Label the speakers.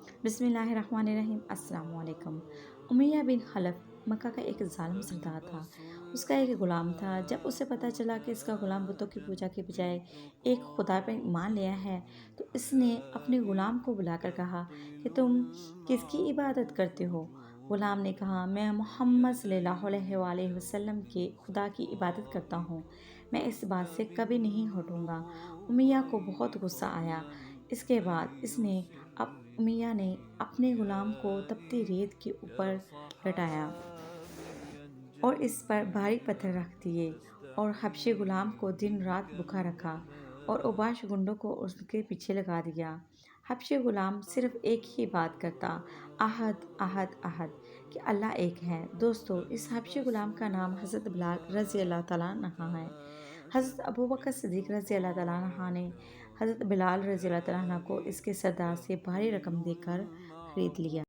Speaker 1: بسم اللہ الرحمن الرحیم۔ السلام علیکم۔ امیہ بن خلف مکہ کا ایک ظالم سردار تھا۔ اس کا ایک غلام تھا۔ جب اسے پتہ چلا کہ اس کا غلام بتوں کی پوجا کے بجائے ایک خدا پر ایمان لیا ہے تو اس نے اپنے غلام کو بلا کر کہا کہ تم کس کی عبادت کرتے ہو؟ غلام نے کہا میں محمد صلی اللہ علیہ وآلہ وسلم کے خدا کی عبادت کرتا ہوں، میں اس بات سے کبھی نہیں ہٹوں گا۔ امیہ کو بہت غصہ آیا۔ اس کے بعد امیہ نے اپنے غلام کو تپتی ریت کے اوپر لٹایا اور اس پر بھاری پتھر رکھ دیے اور حبشی غلام کو دن رات بھوکا رکھا اور اوباش گنڈوں کو اس کے پیچھے لگا دیا۔ حبشی غلام صرف ایک ہی بات کرتا، احد احد احد، کہ اللہ ایک ہے۔ دوستو، اس حبشی غلام کا نام حضرت بلال رضی اللہ تعالیٰ عنہ ہے۔ حضرت ابوبکر صدیق رضی اللہ تعالیٰ عنہ نے حضرت بلال رضی اللہ تعالیٰ عنہ کو اس کے سردار سے بھاری رقم دے کر خرید لیا۔